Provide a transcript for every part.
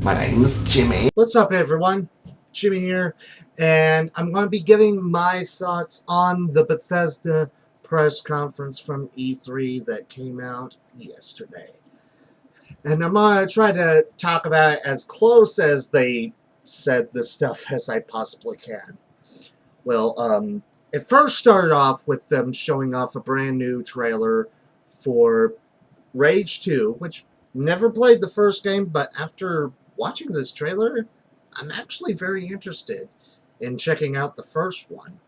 My name is Jimmy. What's up, everyone? Jimmy here, and I'm going to be giving my thoughts on the Bethesda press conference from E3 that came out yesterday. And I'm going to try to talk about it as close as they said this stuff as I possibly can. Well, it first started off with them showing off a brand new trailer for Rage 2, which never played the first game, but after watching this trailer, I'm actually very interested in checking out the first one.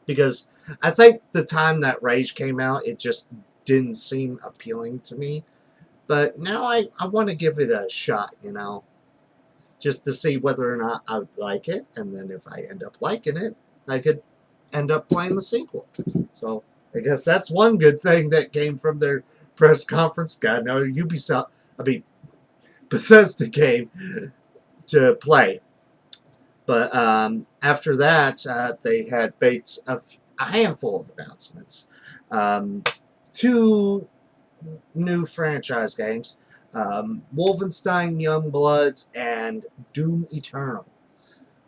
Because I think the time that Rage came out, it just didn't seem appealing to me. But now I want to give it a shot, just to see whether or not I would like it. And then if I end up liking it, I could end up playing the sequel. So I guess that's one good thing that came from their press conference. Got no Bethesda game to play. But after that, they had baked a handful of announcements. Two new franchise games, Wolfenstein Youngbloods and Doom Eternal,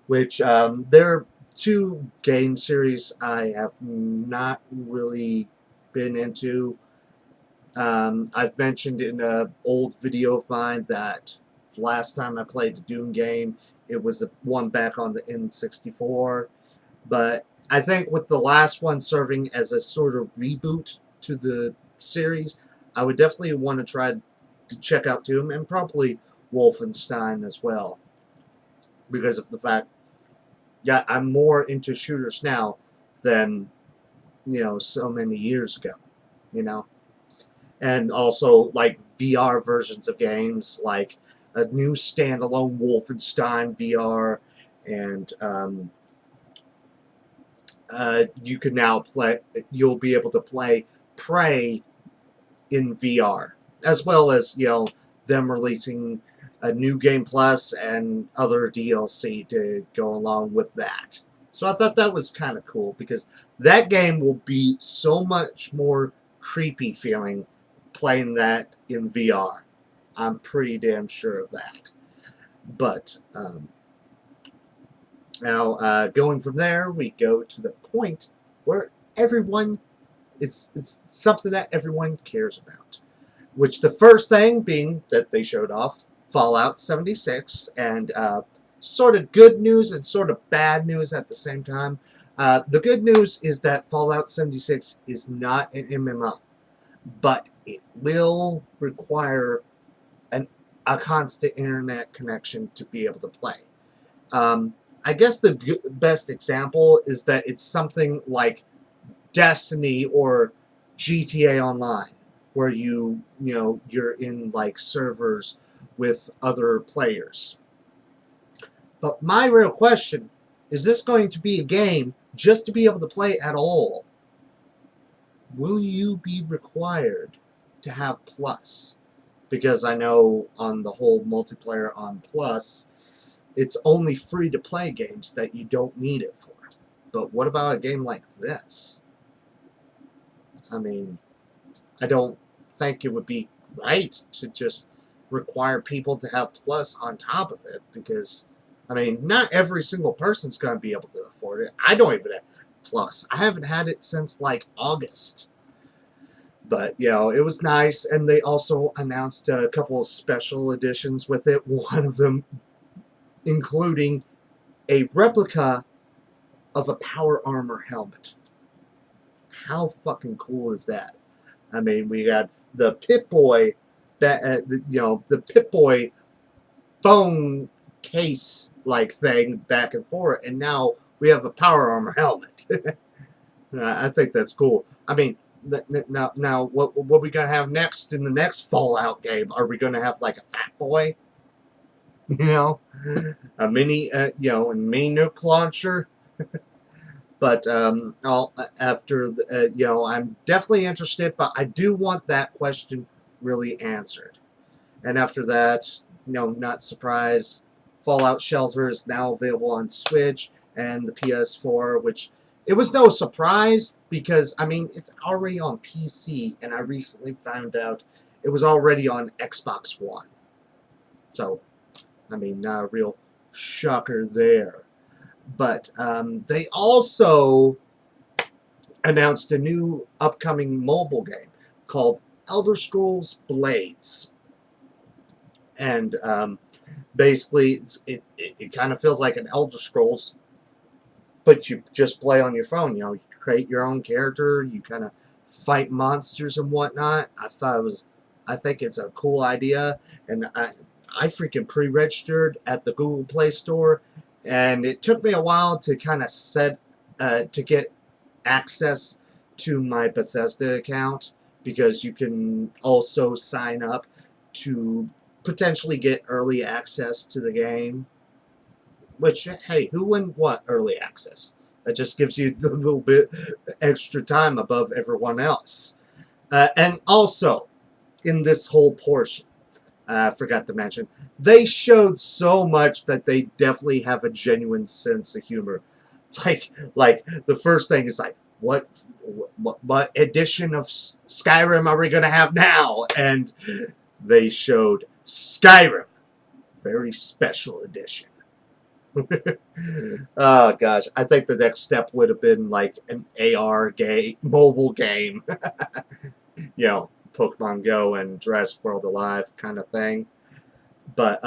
which they're two game series I have not really been into. I've mentioned in an old video of mine that last time I played the Doom game, it was the one back on the N64. But I think with the last one serving as a sort of reboot to the series, I would definitely want to try to check out Doom and probably Wolfenstein as well. Because of the fact, yeah, I'm more into shooters now than, so many years ago, And also, like, VR versions of games, like a new standalone Wolfenstein VR, and you can now you'll be able to play Prey in VR, as well as, them releasing a new Game Plus and other DLC to go along with that. So I thought that was kind of cool, because that game will be so much more creepy feeling playing that in VR. I'm pretty damn sure of that. But now going from there, we go to the point where it's something that everyone cares about. Which the first thing being that they showed off Fallout 76, and sort of good news and sort of bad news at the same time. The good news is that Fallout 76 is not an MMO, but it will require a constant internet connection to be able to play. I guess the best example is that it's something like Destiny or GTA Online, where you're in like servers with other players. But my real question is this going to be a game just to be able to play at all? Will you be required to have Plus? Because I know on the whole multiplayer on Plus, it's only free to play games that you don't need it for. But what about a game like this? I mean, I don't think it would be right to just require people to have Plus on top of it, because, I mean, not every single person's going to be able to afford it. I don't even have Plus. I haven't had it since, like, August. But, it was nice, and they also announced a couple of special editions with it, one of them including a replica of a power armor helmet. How fucking cool is that? I mean, we got the Pip-Boy, the Pip-Boy phone case-like thing back and forth, and now we have a power armor helmet. I think that's cool. I mean, now what we gonna have next in the next Fallout game? Are we gonna have like a Fat Boy? A mini, a mini nuke launcher? But after I'm definitely interested, but I do want that question really answered. And after that, not surprised, Fallout Shelter is now available on Switch and the PS4, which it was no surprise because, I mean, it's already on PC, and I recently found out it was already on Xbox One. So, I mean, not a real shocker there. But they also announced a new upcoming mobile game called Elder Scrolls Blades. And basically, it kind of feels like an Elder Scrolls, but you just play on your phone. You know, you create your own character, you kind of fight monsters and whatnot. I think it's a cool idea, and I freaking pre-registered at the Google Play Store, and it took me a while to kind of to get access to my Bethesda account, because you can also sign up to potentially get early access to the game. Which, hey, who wouldn't want early access? That just gives you a little bit extra time above everyone else. And also, in this whole portion, I forgot to mention, they showed so much that they definitely have a genuine sense of humor. Like the first thing is like, what edition of Skyrim are we going to have now? And they showed Skyrim, very special edition. Oh gosh, I think the next step would have been like an AR game, mobile game. You know, Pokemon Go and Jurassic World Alive kind of thing. But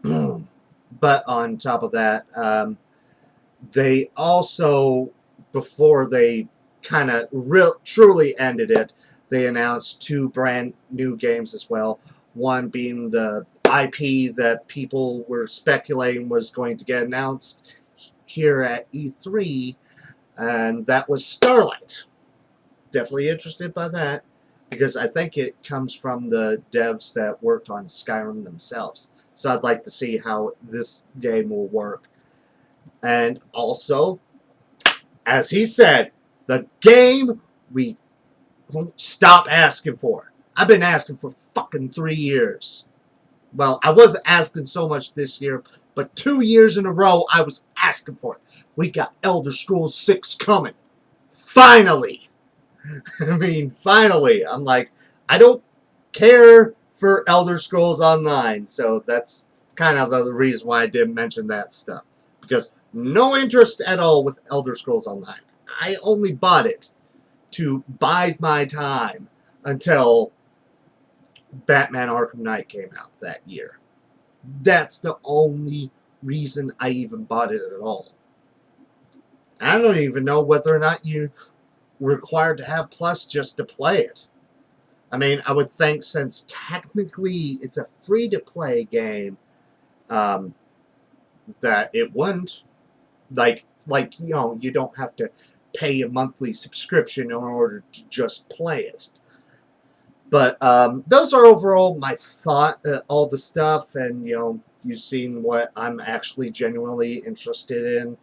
but on top of that, they also, before they kind of truly ended it, they announced 2 brand new games as well. One being the IP that people were speculating was going to get announced here at E3, and that was Starlight. Definitely interested by that, because I think it comes from the devs that worked on Skyrim themselves. So I'd like to see how this game will work. And also, as he said, the game we won't stop asking for. I've been asking for fucking 3 years. Well, I wasn't asking so much this year, but 2 years in a row I was asking for it. We got Elder Scrolls 6 coming. Finally! I mean, finally. I'm like, I don't care for Elder Scrolls Online, so that's kind of the reason why I didn't mention that stuff. Because no interest at all with Elder Scrolls Online. I only bought it to bide my time until Batman Arkham Knight came out that year. That's the only reason I even bought it at all. I don't even know whether or not you're required to have Plus just to play it. I mean, I would think, since technically it's a free-to-play game, that it wouldn't. Like, you know, you don't have to pay a monthly subscription in order to just play it. But those are overall my thought, all the stuff, and, you know, you've seen what I'm actually genuinely interested in.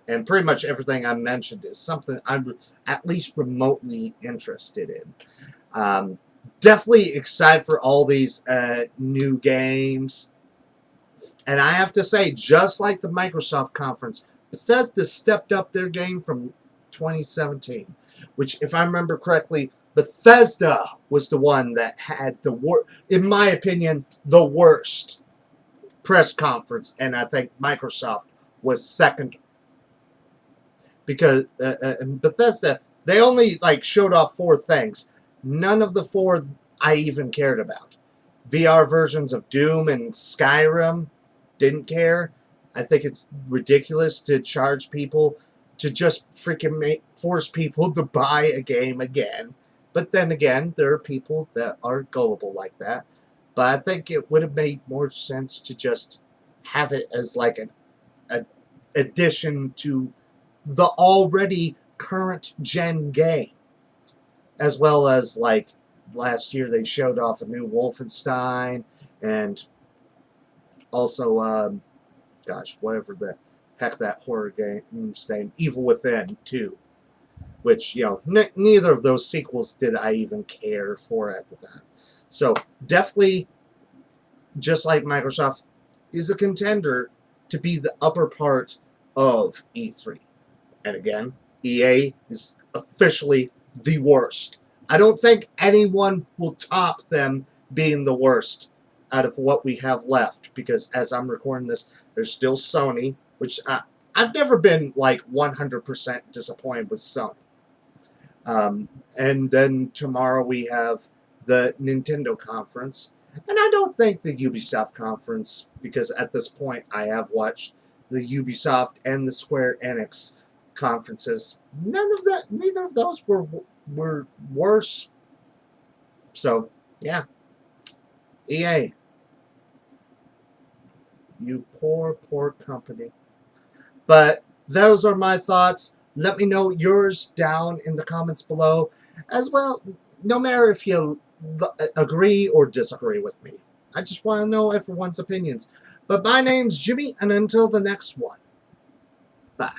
And pretty much everything I mentioned is something I'm at least remotely interested in. Definitely excited for all these new games. And I have to say, just like the Microsoft conference, Bethesda stepped up their game from 2017. Which, if I remember correctly, Bethesda was the one that had in my opinion, the worst press conference. And I think Microsoft was second. Because Bethesda, they only showed off 4 things. None of the 4 I even cared about. VR versions of Doom and Skyrim, didn't care. I think it's ridiculous to charge people to just freaking force people to buy a game again. But then again, there are people that are gullible like that. But I think it would have made more sense to just have it as like an addition to the already current gen game. As well as, like, last year they showed off a new Wolfenstein, and also, gosh, whatever the heck that horror game's name, Evil Within 2. Which, you know, neither of those sequels did I even care for at the time. So, definitely, just like Microsoft, is a contender to be the upper part of E3. And again, EA is officially the worst. I don't think anyone will top them being the worst out of what we have left, because as I'm recording this, there's still Sony, which I've never been like 100% disappointed with Sony. And then tomorrow we have the Nintendo conference, and I don't think the Ubisoft conference, because at this point I have watched the Ubisoft and the Square Enix conferences. Neither of those were worse. So yeah, EA, you poor company. But those are my thoughts. Let me know yours down in the comments below. As well, no matter if you agree or disagree with me. I just want to know everyone's opinions. But my name's Jimmy, and until the next one, bye.